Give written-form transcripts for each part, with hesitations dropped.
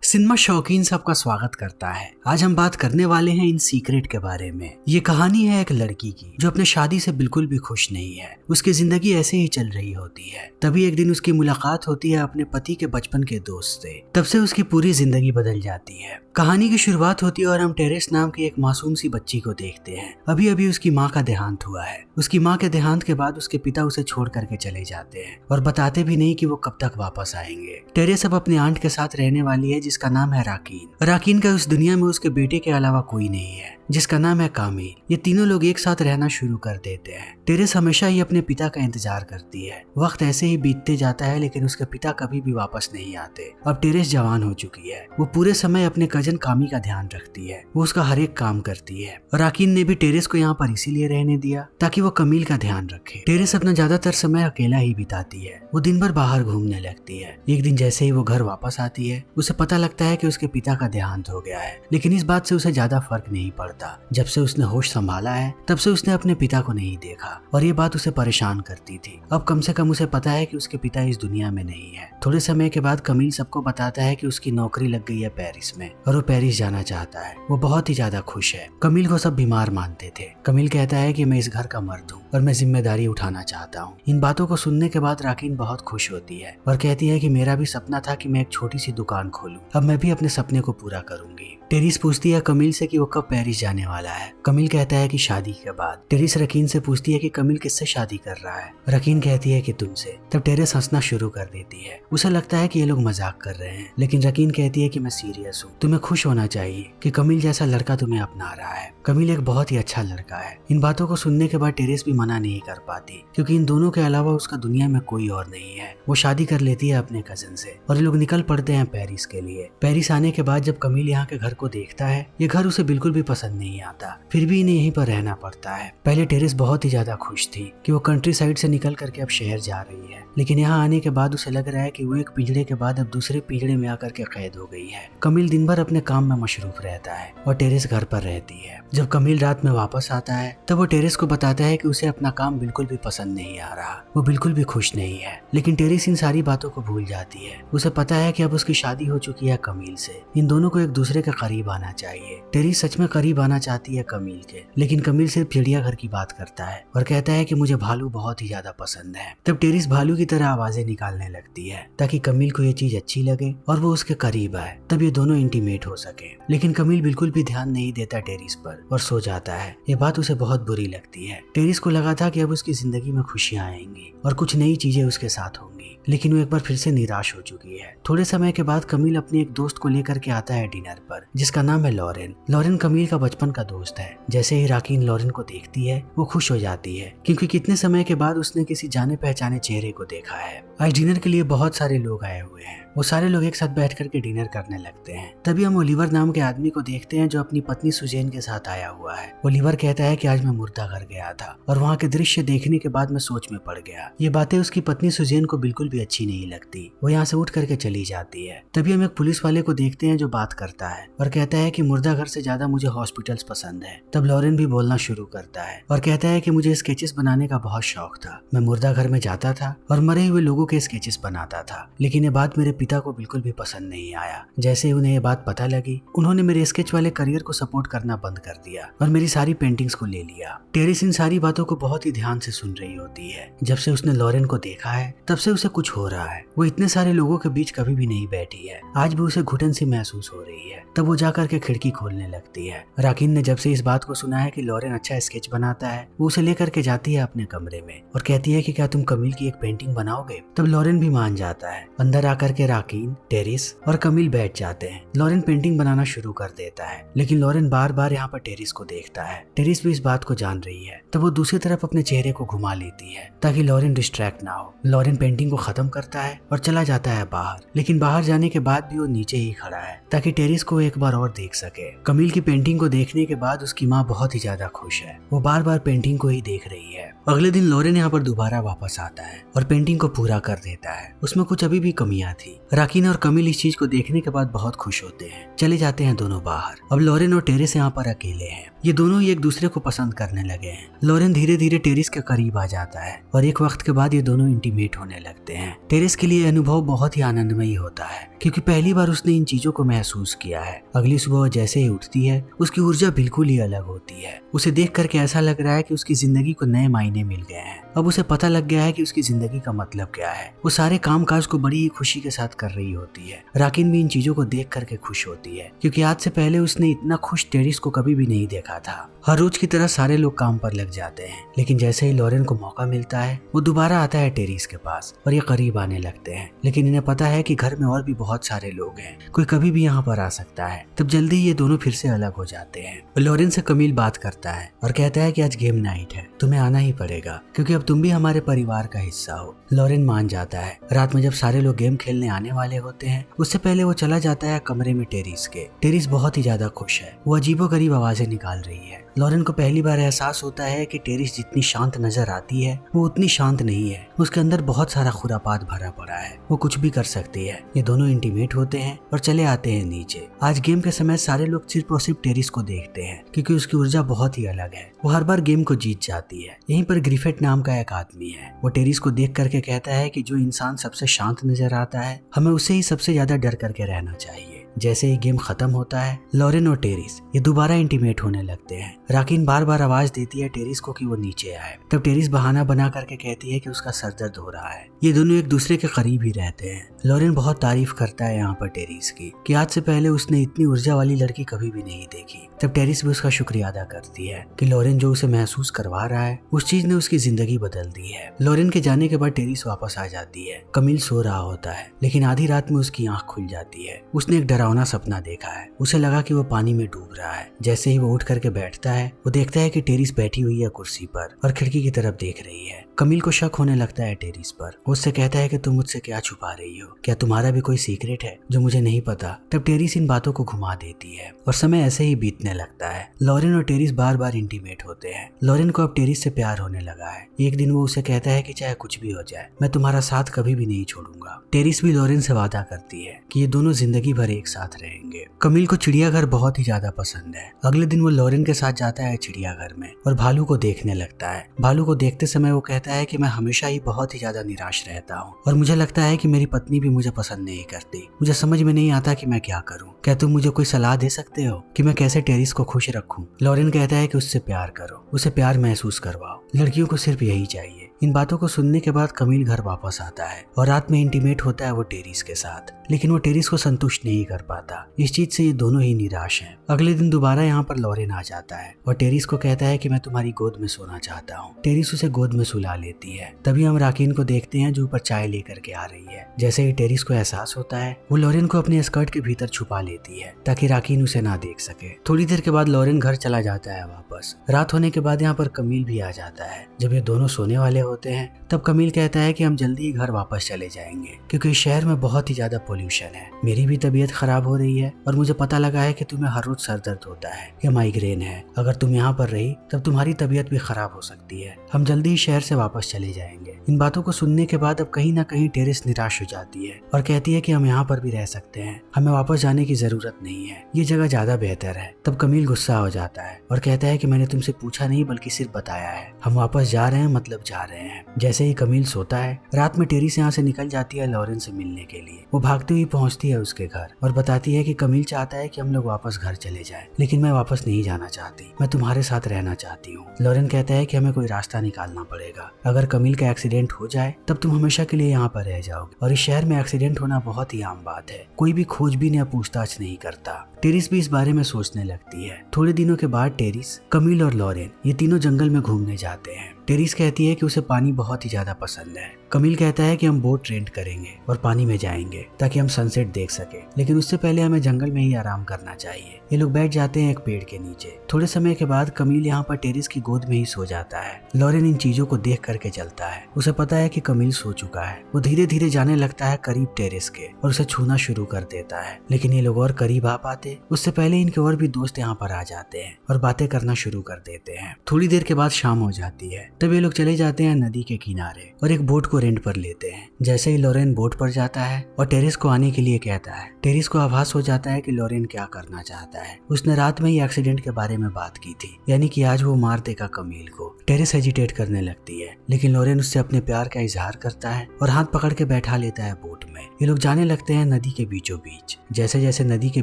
Cinema शौकीन सबका स्वागत करता है। आज हम बात करने वाले हैं इन सीक्रेट के बारे में। ये कहानी है एक लड़की की जो अपने शादी से बिल्कुल भी खुश नहीं है। उसकी जिंदगी ऐसे ही चल रही होती है। तभी एक दिन उसकी मुलाकात होती है अपने पति के बचपन के दोस्त से। तब से उसकी पूरी जिंदगी बदल जाती है। कहानी की शुरुआत होती है और हम टेरेस नाम की एक मासूम सी बच्ची को देखते हैं। अभी अभी उसकी माँ का देहांत हुआ है। उसकी माँ के देहांत के बाद उसके पिता उसे छोड़ करके चले जाते हैं और बताते भी नहीं कि वो कब तक वापस आएंगे। टेरेस अब अपने आंट के साथ रहने वाली है जिसका नाम है राकीन। राकीन का उस दुनिया में उसके बेटे के अलावा कोई नहीं है जिसका नाम है कामिल। ये तीनों लोग एक साथ रहना शुरू कर देते हैं। टेरेस हमेशा ही अपने पिता का इंतजार करती है। वक्त ऐसे ही बीतते जाता है लेकिन उसके पिता कभी भी वापस नहीं आते। अब टेरेस जवान हो चुकी है। वो पूरे समय अपने कजन कामी का ध्यान रखती है। वो उसका हर एक काम करती है। राकीन ने भी टेरेस को यहाँ पर इसीलिए रहने दिया ताकि वो कमील का ध्यान रखे। टेरेस अपना ज्यादातर समय अकेला ही बिताती है। वो दिन भर बाहर घूमने लगती है। एक दिन जैसे ही वो घर वापस आती है उसे पता लगता है कि उसके पिता का देहांत हो गया है। लेकिन इस बात से उसे ज्यादा फर्क नहीं पड़ता। जब से उसने होश संभाला है तब से उसने अपने पिता को नहीं देखा और ये बात उसे परेशान करती थी। अब कम से कम उसे पता है कि उसके पिता इस दुनिया में नहीं है। थोड़े समय के बाद कमील सबको बताता है कि उसकी नौकरी लग गई है पेरिस में और वो पेरिस जाना चाहता है। वो बहुत ही ज्यादा खुश है। कमील को सब बीमार मानते थे। कमील कहता है कि मैं इस घर का मर्द हूँ और मैं जिम्मेदारी उठाना चाहता हूँ। इन बातों को सुनने के बाद राकीन बहुत खुश होती है और कहती है कि मेरा भी सपना था कि मैं एक छोटी सी दुकान खोलूं। अब मैं भी अपने सपने को पूरा करूंगी। टेरिस पूछती है कमील से कि वो कब पेरिस जाने वाला है। कमील कहता है कि शादी के बाद। टेरिस रकीन से पूछती है कि कमील किससे शादी कर रहा है। रकीन कहती है कि तुमसे। तब टेरिस हंसना शुरू कर देती है। उसे लगता है कि ये लोग मजाक कर रहे हैं लेकिन रकीन कहती है कि मैं सीरियस हूँ। तुम्हें खुश होना चाहिए कि कमील जैसा लड़का तुम्हें अपना रहा है। कमील एक बहुत ही अच्छा लड़का है। इन बातों को सुनने के बाद टेरिस भी मना नहीं कर पाती क्योंकि इन दोनों के अलावा उसका दुनिया में कोई और नहीं है। वो शादी कर लेती है अपने कजन से और ये लोग निकल पड़ते हैं पेरिस के लिए। पेरिस आने के बाद जब कमील यहाँ के घर को देखता है ये घर उसे बिल्कुल भी पसंद नहीं आता। फिर भी इन्हें यहीं पर रहना पड़ता है। पहले टेरिस बहुत ही ज्यादा खुश थी कि वो कंट्री साइड से निकल करके अब शहर जा रही है लेकिन यहाँ आने के बाद उसे लग रहा है कि वो एक पिंजड़े के बाद अब दूसरे पिंजड़े में आकर के कैद हो गई है। कमील दिन भर अपने काम में मशरूफ रहता है और टेरिस घर पर रहती है। जब कमील रात में वापस आता है तब वो टेरिस को बताता है कि उसे अपना काम बिल्कुल भी पसंद नहीं आ रहा। वो बिल्कुल भी खुश नहीं है लेकिन टेरिस इन सारी बातों को भूल जाती है। उसे पता है कि अब उसकी शादी हो चुकी है कमील से। इन दोनों को एक दूसरे के करीब आना चाहिए। टेरिस सच में करीब आना चाहती है कमील के लेकिन कमील सिर्फ चिड़ियाघर की बात करता है और कहता है कि मुझे भालू बहुत ही ज्यादा पसंद है। तब टेरिस भालू की तरह आवाजें निकालने लगती है ताकि कमील को ये चीज अच्छी लगे और वो उसके करीब आए। तब ये दोनों इंटीमेट हो सके लेकिन कमील बिल्कुल भी ध्यान नहीं देता टेरिस पर और सो जाता है। ये बात उसे बहुत बुरी लगती है। टेरिस को लगा था कि अब उसकी जिंदगी में खुशियां आएंगी और कुछ नई चीजें उसके साथ होंगी लेकिन वो एक बार फिर से निराश हो चुकी है। थोड़े समय के बाद कमील अपने एक दोस्त को लेकर के आता है डिनर पर जिसका नाम है लॉरेन। लॉरेन कमील का बचपन का दोस्त है। जैसे ही राकीन लॉरेन को देखती है वो खुश हो जाती है क्योंकि कितने समय के बाद उसने किसी जाने पहचाने चेहरे को देखा है। आज डिनर के लिए बहुत सारे लोग आए हुए हैं। वो सारे लोग एक साथ बैठ करके डिनर करने लगते हैं। तभी हम ओलिवर नाम के आदमी को देखते हैं जो अपनी पत्नी सुजैन के साथ आया हुआ है। ओलिवर कहता है कि आज मैं मुर्दा घर गया था और वहाँ के दृश्य देखने के बाद मैं सोच में पड़ गया। ये बातें उसकी पत्नी सुजैन को बिल्कुल भी अच्छी नहीं लगती। वो यहाँ से उठ करके चली जाती है। तभी हम एक पुलिस वाले को देखते हैं जो बात करता है और कहता है कि मुर्दा घर से ज्यादा मुझे हॉस्पिटल्स पसंद है। तब लॉरेन भी बोलना शुरू करता है और कहता है कि मुझे स्केचेस बनाने का बहुत शौक था। मैं मुर्दा घर में जाता था और मरे हुए लोगों के स्केचेस बनाता था लेकिन ये बात मेरे पिता को बिल्कुल भी पसंद नहीं आया। जैसे ही उन्हें ये बात पता लगी उन्होंने मेरे स्केच वाले करियर को सपोर्ट करना बंद कर दिया और मेरी सारी पेंटिंग्स को ले लिया। टेरिस इन सारी बातों को बहुत ही ध्यान से सुन रही होती है। जब से उसने लॉरेन को देखा है तब से उसे कुछ हो रहा है। वो इतने सारे लोगों के बीच कभी भी नहीं बैठी है। आज भी उसे घुटन सी महसूस हो रही है। तब वो जाकर के खिड़की खोलने लगती है। राकीन ने जब से इस बात को सुना है कि लॉरेन अच्छा स्केच बनाता है वो उसे लेकर के जाती है अपने कमरे में और कहती है कि क्या तुम कमील की एक पेंटिंग बनाओगे। तब लॉरेन भी मान जाता है। अंदर आकर के राकीन, टेरिस और कमील बैठ जाते हैं। लॉरेन पेंटिंग बनाना शुरू कर देता है लेकिन लॉरेन बार बार यहाँ पर टेरिस को देखता है। टेरिस भी इस बात को जान रही है तब वो दूसरी तरफ अपने चेहरे को घुमा लेती है ताकि लॉरेन डिस्ट्रैक्ट ना हो। लॉरेन पेंटिंग को खत्म करता है और चला जाता है बाहर लेकिन बाहर जाने के बाद भी वो नीचे ही खड़ा है ताकि टेरिस को एक बार और देख सके। कमील की पेंटिंग को देखने के बाद उसकी माँ बहुत ही ज्यादा खुश है। वो बार बार पेंटिंग को ही देख रही है। अगले दिन लॉरेन यहाँ पर दोबारा वापस आता है और पेंटिंग को पूरा कर देता है। उसमें कुछ अभी भी कमियां थी। राकीन और कमील इस चीज को देखने के बाद बहुत खुश होते हैं। चले जाते हैं दोनों बाहर। अब लॉरेन और टेरिस यहाँ पर अकेले हैं। ये दोनों ही एक दूसरे को पसंद करने लगे हैं। लॉरेन धीरे धीरे टेरिस के करीब आ जाता है और एक वक्त के बाद ये दोनों इंटीमेट होने लगते हैं। टेरिस के लिए अनुभव बहुत ही आनंदमयी होता है क्योंकि पहली बार उसने इन चीजों को महसूस किया है। अगली सुबह वो जैसे ही उठती है उसकी ऊर्जा बिल्कुल ही अलग होती है। उसे देख करके ऐसा लग रहा है कि उसकी जिंदगी को नए मायने मिल गए हैं। अब उसे पता लग गया है कि उसकी जिंदगी का मतलब क्या है। वो सारे कामकाज को बड़ी ही खुशी के साथ कर रही होती है। राकिन भी इन चीजों को देख करके खुश होती है क्योंकि आज से पहले उसने इतना खुश टेरिस को कभी भी नहीं देखा था। हर रोज की तरह सारे लोग काम पर लग जाते हैं, लेकिन जैसे ही लॉरेन को मौका मिलता है वो दोबारा आता है टेरिस के पास और ये करीब आने लगते हैं। लेकिन इन्हें पता है कि घर में और भी बहुत सारे लोग हैं, कोई कभी भी यहाँ पर आ सकता है। तब जल्दी ये दोनों फिर से अलग हो जाते हैं। लॉरेन से कमील बात करता है और कहता है कि आज गेम नाइट है, तुम्हें आना ही पड़ेगा क्योंकि अब तुम भी हमारे परिवार का हिस्सा हो। लॉरेन मान जाता है। रात में जब सारे लोग गेम खेलने आने वाले होते हैं उससे पहले वो चला जाता है कमरे में टेरिस के। टेरिस बहुत ही ज्यादा खुश है, वो अजीबोगरीब आवाजें निकाल रही है। लॉरेन को पहली बार एहसास होता है कि टेरिस जितनी शांत नजर आती है वो उतनी शांत नहीं है। उसके अंदर बहुत सारा खुरापात भरा पड़ा है, वो कुछ भी कर सकती है। ये दोनों इंटीमेट होते हैं और चले आते हैं नीचे। आज गेम के समय सारे लोग सिर्फ और सिर्फ टेरिस को देखते हैं क्योंकि उसकी ऊर्जा बहुत ही अलग है। वो हर बार गेम को जीत जाती है। यहीं पर ग्रिफिथ नाम का एक आदमी है। वो टेरिस को देख करके कहता है कि जो इंसान सबसे शांत नजर आता है हमें उससे ही सबसे ज्यादा डर करके रहना चाहिए। जैसे ही गेम खत्म होता है लॉरेन और टेरिस ये दोबारा इंटीमेट होने लगते हैं। राकिन बार बार आवाज देती है टेरिस को कि वो नीचे आए। तब टेरिस बहाना बना करके कहती है कि उसका सर दर्द हो रहा है। ये दोनों एक दूसरे के करीब ही रहते हैं। लॉरेन बहुत तारीफ करता है यहाँ पर टेरिस की कि आज से पहले उसने इतनी ऊर्जा वाली लड़की कभी भी नहीं देखी। तब टेरिस भी उसका शुक्रिया अदा करती है कि लॉरेन जो उसे महसूस करवा रहा है उस चीज ने उसकी जिंदगी बदल दी है। लॉरेन के जाने के बाद टेरिस वापस आ जाती है। कमील सो रहा होता है लेकिन आधी रात में उसकी आंख खुल जाती है। उसने एक डरावना सपना देखा है। उसे लगा कि वो पानी में डूब रहा है। जैसे ही वो उठ करके बैठता है वो देखता है कि टेरिस बैठी हुई है कुर्सी पर और खिड़की की तरफ देख रही है। कमील को शक होने लगता है टेरिस पर। वो उससे कहता है कि तुम मुझसे क्या छुपा रही हो, क्या तुम्हारा भी कोई सीक्रेट है जो मुझे नहीं पता। तब टेरिस इन बातों को घुमा देती है और समय ऐसे ही बीतने लगता है। लॉरेन और टेरिस बार बार इंटीमेट होते हैं। लॉरेन को अब टेरिस से प्यार होने लगा है। एक दिन वो उसे कहता है कि चाहे कुछ भी हो जाए मैं तुम्हारा साथ कभी भी नहीं छोड़ूंगा। टेरिस भी लॉरेन से वादा करती है कि ये दोनों जिंदगी भर एक साथ रहेंगे। कमील को चिड़ियाघर बहुत ही ज्यादा पसंद है। अगले दिन वो लॉरेन के साथ जाता है चिड़ियाघर में और भालू को देखने लगता है। भालू को देखते समय वो कहता है कि मैं हमेशा ही बहुत ही ज्यादा निराश रहता हूँ और मुझे लगता है कि मेरी पत्नी भी मुझे पसंद नहीं करती। मुझे समझ में नहीं आता कि मैं क्या करूँ। क्या तुम मुझे कोई सलाह दे सकते हो कि मैं कैसे टेरिस को खुश रखूं? लॉरेन कहता है कि उससे प्यार करो, उसे प्यार महसूस करवाओ। लड़कियों को सिर्फ यही चाहिए। इन बातों को सुनने के बाद कमील घर वापस आता है और रात में इंटीमेट होता है वो टेरिस के साथ। लेकिन वो टेरिस को संतुष्ट नहीं कर पाता। इस चीज से ये दोनों ही निराश हैं। अगले दिन दोबारा यहाँ पर लॉरेन आ जाता है और टेरिस को कहता है कि मैं तुम्हारी गोद में सोना चाहता हूँ। टेरिस उसे गोद में सुला लेती है। तभी हम राकिन को देखते हैं जो ऊपर चाय लेकर के आ रही है। जैसे ही टेरिस को एहसास होता है वो लॉरेन को अपने स्कर्ट के भीतर छुपा लेती है ताकि राकिन उसे ना देख सके। थोड़ी देर के बाद लॉरेन घर चला जाता है वापस। रात होने के बाद यहाँ पर कमील भी आ जाता है। जब ये दोनों सोने वाले होते हैं तब कमील कहता है कि हम जल्दी ही घर वापस चले जाएंगे क्योंकि इस शहर में बहुत ही ज्यादा पोल्यूशन है। मेरी भी तबीयत खराब हो रही है और मुझे पता लगा है कि तुम्हें हर रोज सर दर्द होता है या माइग्रेन है। अगर तुम यहाँ पर रही तब तुम्हारी तबीयत भी खराब हो सकती है। हम जल्दी ही शहर से वापस चले जाएंगे। इन बातों को सुनने के बाद अब कहीं ना कहीं टेरिस निराश हो जाती है और कहती है कि हम यहाँ पर भी रह सकते हैं, हमें वापस जाने की जरूरत नहीं है, ये जगह ज्यादा बेहतर है। तब कमील गुस्सा हो जाता है और कहता है कि मैंने तुमसे पूछा नहीं बल्कि सिर्फ बताया है। हम वापस जा रहे हैं मतलब जा रहे हैं। जैसे ही कमील सोता है रात में टेरिस यहाँ से निकल जाती है लॉरेन से मिलने के लिए। वो भागती हुई पहुंचती है उसके घर और बताती है कि कमील चाहता है कि हम लोग वापस घर चले जाएं, लेकिन मैं वापस नहीं जाना चाहती, मैं तुम्हारे साथ रहना चाहती हूँ। लॉरेन कहता है कि हमें कोई रास्ता निकालना पड़ेगा। अगर कमील का एक्सीडेंट हो जाए तब तुम हमेशा के लिए यहाँ पर रह जाओगे और इस शहर में एक्सीडेंट होना बहुत ही आम बात है, कोई भी खोजबीन या पूछताछ नहीं करता। टेरिस भी इस बारे में सोचने लगती है। थोड़े दिनों के बाद टेरिस, कमील और लॉरेन ये तीनों जंगल में घूमने जाते हैं। टेरिस कहती है कि उसे पानी बहुत ही ज्यादा पसंद है। कमील कहता है कि हम बोट रेंट करेंगे और पानी में जाएंगे ताकि हम सनसेट देख सके, लेकिन उससे पहले हमें जंगल में ही आराम करना चाहिए। ये लोग बैठ जाते हैं एक पेड़ के नीचे। थोड़े समय के बाद कमील यहाँ पर टेरिस की गोद में ही सो जाता है। लॉरेन इन चीजों को देख करके चलता है। उसे पता है कि कमील सो चुका है। वो धीरे धीरे जाने लगता है करीब टेरिस के और उसे छूना शुरू कर देता है, लेकिन ये लोग और करीब आ पाते उससे पहले इनके और भी दोस्त यहाँ पर आ जाते हैं और बातें करना शुरू कर देते हैं। थोड़ी देर के बाद शाम हो जाती है। तब ये लोग चले जाते हैं नदी के किनारे और एक बोट को को रेंट पर लेते हैं। जैसे ही लॉरेन बोट पर जाता है और टेरिस को आने के लिए कहता है, टेरिस को आभास हो जाता है कि लॉरेन क्या करना चाहता है। उसने रात में ही एक्सीडेंट के बारे में बात की थी, यानी कि आज वो मार देगा कमील को। टेरिस हेजिटेट करने लगती है, लेकिन लॉरेन उससे अपने प्यार का इजहार करता है और हाथ पकड़ के बैठा लेता है बोट में। ये लोग जाने लगते हैं नदी के बीचों बीच। जैसे जैसे नदी के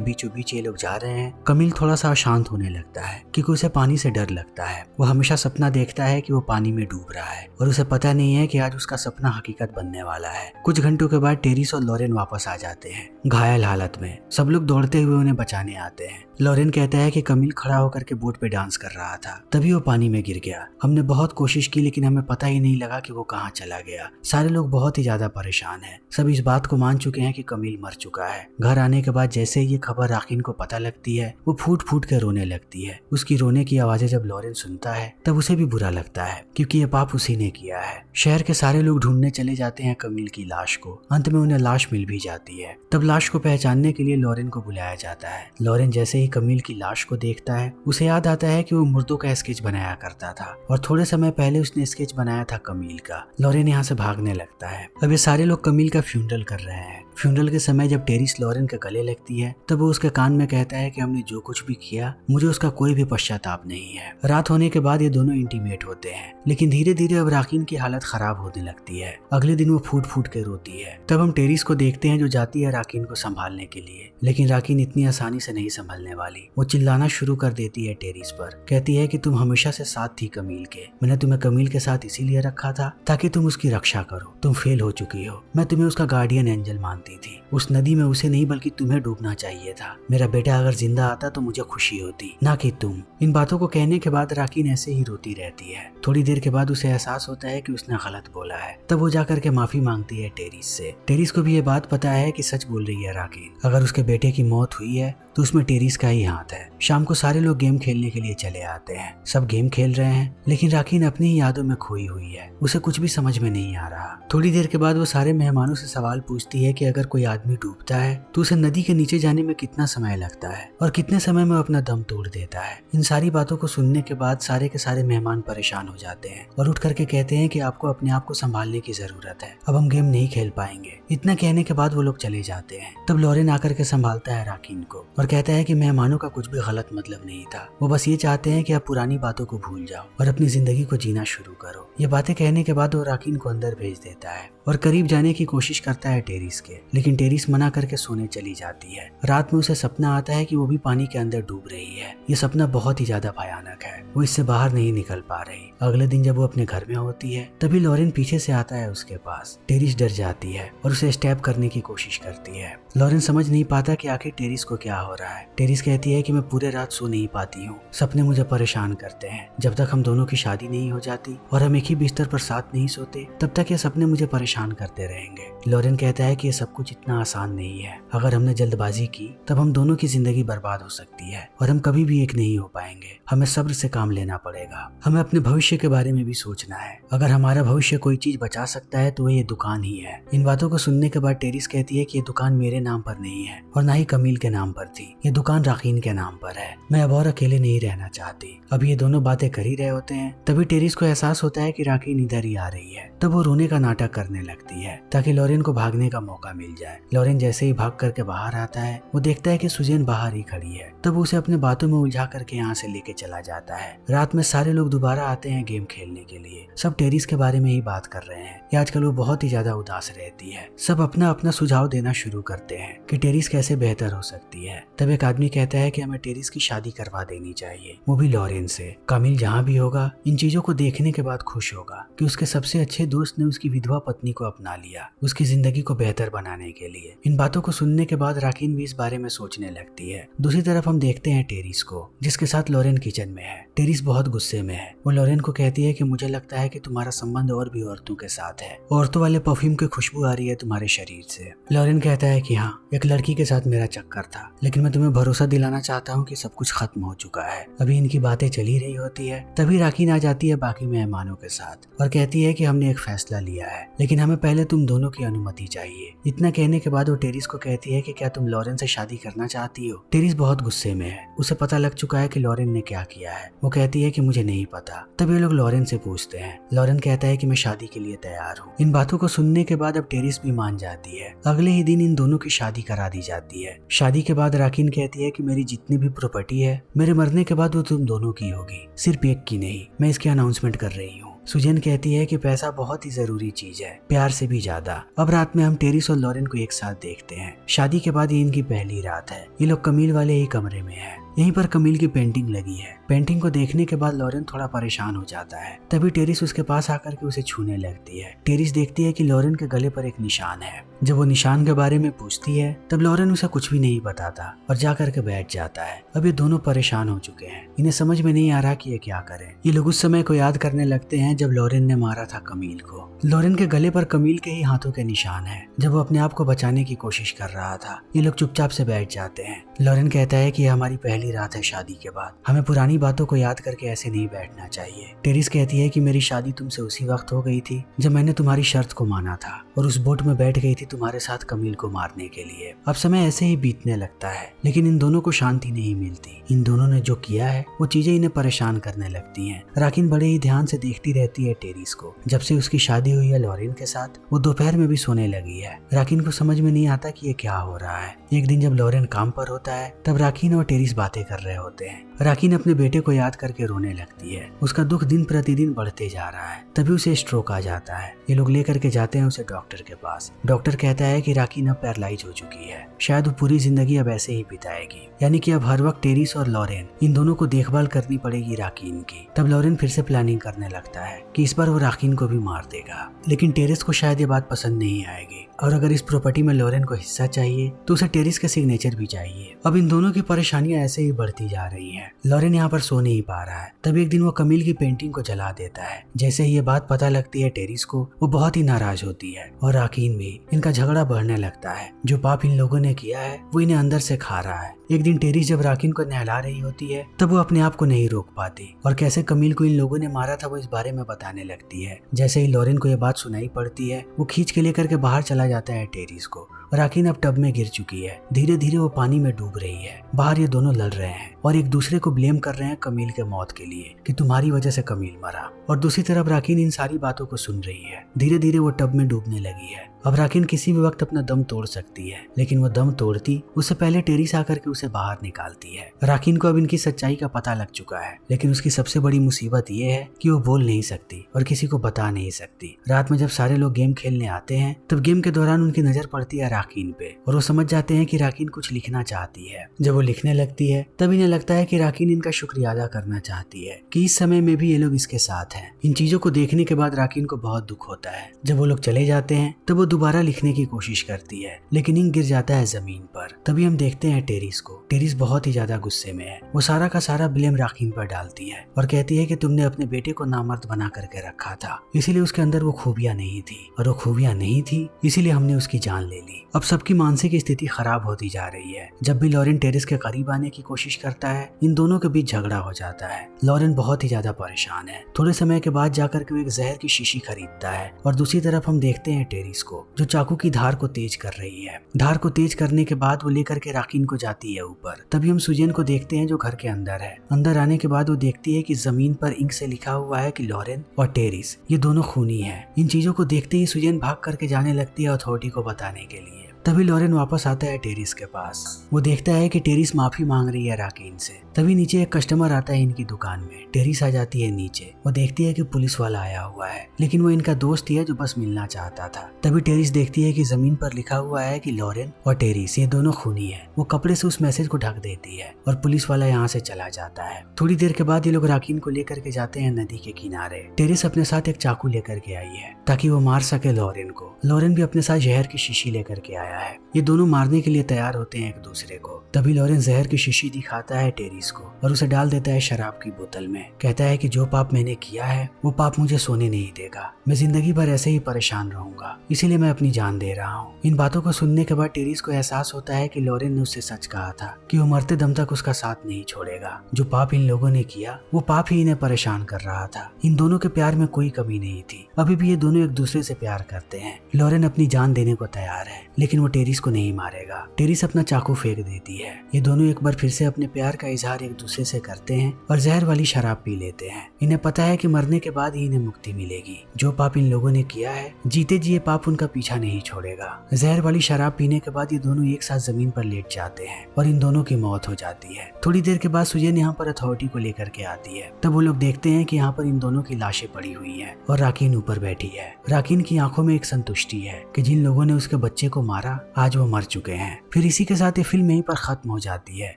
बीचों बीच ये लोग जा रहे हैं, कमील थोड़ा सा अशांत होने लगता है क्योंकि उसे पानी से डर लगता है। वो हमेशा सपना देखता है कि वो पानी में डूब रहा है और उसे पता नहीं है कि आज उसका सपना हकीकत बनने वाला है। कुछ घंटों के बाद टेरिस और लॉरेन वापस आ जाते हैं घायल हालत में। सब लोग दौड़ते हुए उन्हें बचाने आते हैं। लॉरेन कहता है कि कमील खड़ा होकर के बोट पे डांस कर रहा था, तभी वो पानी में गिर गया। हमने बहुत कोशिश की लेकिन हमें पता ही नहीं लगा कि वो कहाँ चला गया। सारे लोग बहुत ही ज्यादा परेशान हैं। सब इस बात को मान चुके हैं कि कमील मर चुका है। घर आने के बाद जैसे ही ये खबर राकिन को पता लगती है, वो फूट फूट कर रोने लगती है। उसकी रोने की आवाजें जब लॉरेन सुनता है तब उसे भी बुरा लगता है क्योंकि ये पाप उसी ने किया है। शहर के सारे लोग ढूंढने चले जाते हैं कमील की लाश को। अंत में उन्हें लाश मिल भी जाती है। तब लाश को पहचानने के लिए लॉरेन को बुलाया जाता है। लॉरेन जैसे ही कमील की लाश को देखता है, उसे याद आता है कि वो मुर्दों का स्केच बनाया करता था और थोड़े समय पहले उसने स्केच बनाया था कमील का। लॉरेन यहाँ से भागने लगता है। अब ये सारे लोग कमील का फ्यूनरल कर रहे हैं। फ्यूनरल के समय जब टेरिस लॉरेन के गले लगती है तब वो उसके कान में कहता है कि हमने जो कुछ भी किया, मुझे उसका कोई भी पश्चाताप नहीं है। रात होने के बाद ये दोनों इंटीमेट होते हैं, लेकिन धीरे धीरे अब राकिन की हालत खराब होने लगती है। अगले दिन वो फूट फूट के रोती है। तब हम टेरिस को देखते हैं जो जाती है राकिन को संभालने के लिए, लेकिन राकिन इतनी आसानी से नहीं संभलने वाली। वो चिल्लाना शुरू कर देती है टेरिस पर। कहती है कि तुम हमेशा से साथ थी कमील के। मैंने तुम्हें कमील के साथ इसीलिए रखा था ताकि तुम उसकी रक्षा करो। तुम फेल हो चुकी हो। मैं तुम्हें उसका गार्डियन एंजल मानती थी। उस नदी में उसे नहीं बल्कि तुम्हें डूबना चाहिए था। मेरा बेटा अगर जिंदा आता तो मुझे खुशी होती, ना कि तुम। इन बातों को कहने के बाद राकिन ऐसे ही रोती रहती है। थोड़ी देर के बाद उसे एहसास होता है कि उसने गलत बोला है। तब वो जाकर के माफी मांगती है टेरिस से। टेरिस को भी ये बात पता है कि सच बोल रही है राकिन। अगर उसके बेटे की मौत हुई है तो उसमें टेरिस का ही हाथ है। शाम को सारे लोग गेम खेलने के लिए चले आते हैं। सब गेम खेल रहे हैं, लेकिन राकिन अपनी ही यादों में खोई हुई है। उसे कुछ भी समझ में नहीं आ रहा। थोड़ी देर के बाद वो सारे मेहमानों से सवाल पूछती है कि अगर कोई आदमी डूबता है तो उसे नदी के नीचे जाने में कितना समय लगता है और कितने समय में अपना दम तोड़ देता है। इन सारी बातों को सुनने के बाद सारे के सारे मेहमान परेशान हो जाते हैं और उठ करके कहते हैं कि आपको अपने आप को संभालने की जरूरत है, अब हम गेम नहीं खेल पाएंगे। इतना कहने के बाद वो लोग चले जाते हैं। तब लॉरेन आकर के संभालता है राकिन को और कहता है कि मेहमानों का कुछ भी गलत मतलब नहीं था। वो बस ये चाहते हैं कि आप पुरानी बातों को भूल जाओ और अपनी जिंदगी को जीना शुरू करो। ये बातें कहने के बाद वो राकिन को अंदर भेज देता है और करीब जाने की कोशिश करता है टेरिस के, लेकिन टेरिस मना करके सोने चली जाती है। रात में उसे सपना आता है कि वो भी पानी के अंदर डूब रही है। ये सपना बहुत ही ज्यादा भयानक है। वो इससे बाहर नहीं निकल पा रही। अगले दिन जब वो अपने घर में होती है तभी लॉरेन पीछे से आता है उसके पास। टेरिस डर जाती है और उसे स्टैब करने की कोशिश करती है। लॉरेन समझ नहीं पाता कि आखिर टेरिस को क्या हो रहा है। टेरिस कहती है कि मैं पूरे रात सो नहीं पाती हूँ, सपने मुझे परेशान करते हैं। जब तक हम दोनों की शादी नहीं हो जाती और हम एक ही बिस्तर पर साथ नहीं सोते तब तक ये सपने मुझे परेशान करते रहेंगे। लॉरेन कहता है कि ये सब कुछ इतना आसान नहीं है। अगर हमने जल्दबाजी की तब हम दोनों की जिंदगी बर्बाद हो सकती है और हम कभी भी एक नहीं हो पाएंगे। हमें सब्र से काम लेना पड़ेगा। हमें अपने भविष्य के बारे में भी सोचना है। अगर हमारा भविष्य कोई चीज बचा सकता है तो ये दुकान ही है। इन बातों को सुनने के बाद टेरिस कहती है कि ये दुकान मेरे नाम पर नहीं है और ना ही कमील के नाम पर थी। ये दुकान राकिन के नाम पर है। मैं अब और अकेले नहीं रहना चाहती। अब ये दोनों बातें कर ही रहे होते हैं तभी टेरिस को एहसास होता है कि राकिन इधर ही आ रही है। तब वो रोने का नाटक करने लगती है ताकि लॉरेन को भागने का मौका मिल जाए। लॉरेन जैसे ही भाग करके बाहर आता है वो देखता है कि सुजैन बाहर ही खड़ी है। तब उसे अपने बातों में उलझा करके यहाँ से लेके चला जाता है। रात में सारे लोग दोबारा आते हैं गेम खेलने के लिए। सब टेरिस के बारे में ही बात कर रहे हैं कि आजकल वो बहुत ही ज्यादा उदास रहती है। सब अपना अपना सुझाव देना शुरू करते हैं कि टेरिस कैसे बेहतर हो सकती है। तब एक आदमी कहता है कि हमें टेरिस की शादी करवा देनी चाहिए, वो भी लॉरेन से। कमील जहाँ भी होगा इन चीजों को देखने के बाद खुश होगा कि उसके सबसे अच्छे दोस्त ने उसकी विधवा पत्नी को अपना लिया उसकी जिंदगी को बेहतर बनाने के लिए। इन बातों को सुनने के बाद राकिन भी इस बारे में सोचने लगती है। दूसरी तरफ हम देखते हैं टेरिस को, जिसके साथ लॉरेन किचन में है। टेरिस बहुत गुस्से में है। वो लॉरेन को कहती है कि मुझे लगता है कि तुम्हारा संबंध और भी औरतों के साथ है। औरतों वाले परफ्यूम की खुशबू आ रही है तुम्हारे शरीर से। लॉरेन कहता है कि हाँ, एक लड़की के साथ मेरा चक्कर था, लेकिन मैं तुम्हें भरोसा दिलाना चाहता हूँ कि सब कुछ खत्म हो चुका है। अभी इनकी बातें चली रही होती है तभी राकिन आ जाती है बाकी मेहमानों के साथ और कहती है कि हमने एक फैसला लिया है, लेकिन हमें पहले तुम दोनों की अनुमति चाहिए। इतना कहने के बाद वो टेरिस को कहती है कि क्या तुम लॉरेन से शादी करना चाहती हो। टेरिस बहुत गुस्से में है, उसे पता लग चुका है कि लॉरेन ने क्या किया है। वो कहती है कि मुझे नहीं पता। तब ये लोग लॉरेन से पूछते हैं। लॉरेन कहता है कि मैं शादी के लिए तैयार हूँ। इन बातों को सुनने के बाद अब टेरिस भी मान जाती है। अगले ही दिन इन दोनों की शादी करा दी जाती है। शादी के बाद राकिन कहती है कि मेरी जितनी भी प्रॉपर्टी है मेरे मरने के बाद वो तुम दोनों की होगी, सिर्फ एक की नहीं। मैं इसकी अनाउंसमेंट कर रही हूँ। सुजैन कहती है कि पैसा बहुत ही जरूरी चीज है, प्यार से भी ज्यादा। अब रात में हम टेरिस और लॉरेन को एक साथ देखते हैं। शादी के बाद ये इनकी पहली रात है। ये लोग कमील वाले ही कमरे में हैं। यहीं पर कमील की पेंटिंग लगी है। पेंटिंग को देखने के बाद लॉरेन थोड़ा परेशान हो जाता है। तभी टेरिस उसके पास आकर के उसे छूने लगती है। टेरिस देखती है कि लॉरेन के गले पर एक निशान है। जब वो निशान के बारे में पूछती है तब लॉरेन उसे कुछ भी नहीं बताता और जा करके बैठ जाता है। अब ये दोनों परेशान हो चुके हैं। इन्हें समझ में नहीं आ रहा कि ये क्या करें। ये लोग उस समय को याद करने लगते हैं जब लॉरेन ने मारा था कमील को। लॉरेन के गले पर कमील के ही हाथों के निशान है जब वो अपने आप को बचाने की कोशिश कर रहा था। ये लोग चुपचाप से बैठ जाते हैं। लॉरेन कहता है कि यह हमारी पहली रात है शादी के बाद, हमें पुरानी बातों को याद करके ऐसे नहीं बैठना चाहिए। टेरिस कहती है कि मेरी शादी तुमसे उसी वक्त हो गई थी जब मैंने तुम्हारी शर्त को माना था और उस बोट में बैठ गई थी तुम्हारे साथ कमील को मारने के लिए। अब समय ऐसे ही बीतने लगता है लेकिन इन दोनों को शांति नहीं मिलती। इन दोनों ने जो किया है वो चीजें इन्हें परेशान करने लगती हैं। राकिन बड़े ही ध्यान से देखती रहती है टेरिस को। जब से उसकी शादी हुई है लॉरेन के साथ, वो दोपहर में भी सोने लगी है। राकिन को समझ में नहीं आता कि ये क्या हो रहा है। एक दिन जब लॉरेन काम पर होता है तब राकिन और टेरिस बातें कर रहे होते हैं। राकिन अपने बेटे को याद करके रोने लगती है। उसका दुख दिन प्रतिदिन बढ़ते जा रहा है। तभी उसे स्ट्रोक आ जाता है। ये लोग लेकर के जाते हैं उसे डॉक्टर के पास। डॉक्टर कहता है कि राकिन अब पैरालाइज हो चुकी है, शायद वो पूरी जिंदगी अब ऐसे ही बिताएगी। यानी कि अब हर वक्त टेरिस और लॉरेन इन दोनों को देखभाल करनी पड़ेगी राकिन की। तब लॉरेन फिर से प्लानिंग करने लगता है कि इस बार वो राकिन को भी मार देगा। लेकिन टेरिस को शायद ये बात पसंद नहीं आएगी और अगर इस प्रॉपर्टी में लॉरेन को हिस्सा चाहिए तो उसे टेरिस का सिग्नेचर भी चाहिए। अब इन दोनों की परेशानियां ऐसे ही बढ़ती जा रही हैं। लॉरेन यहाँ पर सो नहीं पा रहा है। तब एक दिन वो कमील की पेंटिंग को जला देता है। जैसे ही ये बात पता लगती है टेरिस को, वो बहुत ही नाराज होती है और राकिन भी। इनका झगड़ा बढ़ने लगता है। जो पाप इन लोगों ने किया है वो इन्हें अंदर से खा रहा है। एक दिन टेरिस जब राकिन को नहला रही होती है तब वो अपने आप को नहीं रोक पाती और कैसे कमील को इन लोगों ने मारा था वो इस बारे में बताने लगती है। जैसे ही लॉरेन को ये बात सुनाई पड़ती है वो खींच के लेकर के बाहर चला जाता है टेरिस को। राकिन अब टब में गिर चुकी है। धीरे धीरे वो पानी में डूब रही है। बाहर ये दोनों लड़ रहे हैं और एक दूसरे को ब्लेम कर रहे हैं कमील के मौत के लिए कि तुम्हारी वजह से कमील मरा। और दूसरी तरफ राकिन इन सारी बातों को सुन रही है। धीरे धीरे वो टब में डूबने लगी है। अब राकिन किसी भी वक्त अपना दम तोड़ सकती है, लेकिन वो दम तोड़ती उससे पहले टेरिस आकर के उसे बाहर निकालती है। राकिन को अब इनकी सच्चाई का पता लग चुका है, लेकिन उसकी सबसे बड़ी मुसीबत ये है कि वो बोल नहीं सकती और किसी को बता नहीं सकती। रात में जब सारे लोग गेम खेलने आते हैं तब गेम के दौरान उनकी नजर पड़ती है राकिन पे और वो समझ जाते हैं कि राकिन कुछ लिखना चाहती है। जब वो लिखने लगती है तब इन्हें लगता है कि राकिन इनका शुक्रिया अदा करना चाहती है कि इस समय में भी ये लोग इसके साथ हैं। इन चीजों को देखने के बाद राकिन को बहुत दुख होता है। जब वो लोग चले जाते हैं तब वो दोबारा लिखने की कोशिश करती है, लेकिन इंक गिर जाता है जमीन पर। तभी हम देखते हैं टेरिस को। टेरिस बहुत ही ज्यादा गुस्से में है। वो सारा का सारा ब्लेम राकिन पर डालती है और कहती है कि तुमने अपने बेटे को नामर्द बना करके रखा था, इसीलिए उसके अंदर वो खूबियां नहीं थी और वो खूबियां नहीं थी इसीलिए हमने उसकी जान ले ली। अब सबकी मानसिक स्थिति खराब होती जा रही है। जब भी लॉरेन टेरिस के करीब आने की कोशिश करता है इन दोनों के बीच झगड़ा हो जाता है। लॉरेन बहुत ही ज्यादा परेशान है। थोड़े समय के बाद जाकर के वो एक जहर की शीशी खरीदता है और दूसरी तरफ हम देखते हैं टेरिस को जो चाकू की धार को तेज कर रही है। धार को तेज करने के बाद वो लेकर के राकिन को जाती है ऊपर। तभी हम सुजैन को देखते हैं जो घर के अंदर है। अंदर आने के बाद वो देखती है कि जमीन पर इंक से लिखा हुआ है कि लॉरेन और टेरिस ये दोनों खूनी है। इन चीजों को देखते ही सुजैन भाग करके जाने लगती है अथॉरिटी को बताने के लिए। तभी लॉरेन वापस आता है टेरिस के पास। वो देखता है कि टेरिस माफी मांग रही है राकिन से। तभी नीचे एक कस्टमर आता है इनकी दुकान में। टेरिस आ जाती है नीचे। वो देखती है कि पुलिस वाला आया हुआ है, लेकिन वो इनका दोस्त ही है जो बस मिलना चाहता था। तभी टेरिस देखती है कि जमीन पर लिखा हुआ है कि लॉरेन और टेरिस ये दोनों खूनी है। वो कपड़े से उस मैसेज को ढक देती है और पुलिस वाला यहाँ से चला जाता है। थोड़ी देर के बाद ये लोग राकिन को लेकर के जाते हैं नदी के किनारे। टेरिस अपने साथ एक चाकू लेकर के आई है ताकि वो मार सके लॉरेन को। लॉरेन भी अपने साथ जहर की शीशी लेकर के आया गया है। ये दोनों मारने के लिए तैयार होते हैं एक दूसरे को। तभी लॉरेन जहर की शीशी दिखाता है टेरिस को और उसे डाल देता है शराब की बोतल में। कहता है कि जो पाप मैंने किया है वो पाप मुझे सोने नहीं देगा। मैं जिंदगी भर ऐसे ही परेशान रहूंगा, इसीलिए मैं अपनी जान दे रहा हूँ। इन बातों को सुनने के बाद टेरिस को एहसास होता है कि लॉरेन ने उससे सच कहा था कि वो मरते दम तक उसका साथ नहीं छोड़ेगा। जो पाप इन लोगों ने किया वो पाप ही इन्हें परेशान कर रहा था। इन दोनों के प्यार में कोई कमी नहीं थी। अभी भी ये दोनों एक दूसरे से प्यार करते हैं। लॉरेन अपनी जान देने को तैयार है, लेकिन वो टेरिस को नहीं मारेगा। टेरिस अपना चाकू फेंक देती है। ये दोनों एक बार फिर से अपने प्यार का इजहार एक दूसरे से करते हैं और जहर वाली शराब पी लेते हैं। इन्हें पता है कि मरने के बाद ही इन्हें मुक्ति मिलेगी। जो पाप इन लोगों ने किया है, जीते जी ये पाप उनका पीछा नहीं छोड़ेगा। जहर वाली शराब पीने के बाद ये दोनों एक साथ जमीन पर लेट जाते हैं और इन दोनों की मौत हो जाती है। थोड़ी देर के बाद सुजैन यहाँ पर अथॉरिटी को लेकर के आती है। तब वो लोग देखते हैं कि यहाँ पर इन दोनों की लाशें पड़ी हुई हैं और राकिन ऊपर बैठी है। राकिन की आंखों में एक संतुष्टि है कि जिन लोगों ने उसके बच्चे को मारा आज वो मर चुके हैं। फिर इसी के साथ ये फिल्म यहीं पर खत्म हो जाती है।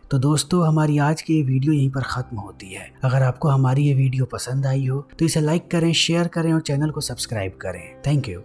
तो दोस्तों, हमारी आज की ये वीडियो यहीं पर खत्म होती है। अगर आपको हमारी ये वीडियो पसंद आई हो तो इसे लाइक करें, शेयर करें और चैनल को सब्सक्राइब करें। Thank you.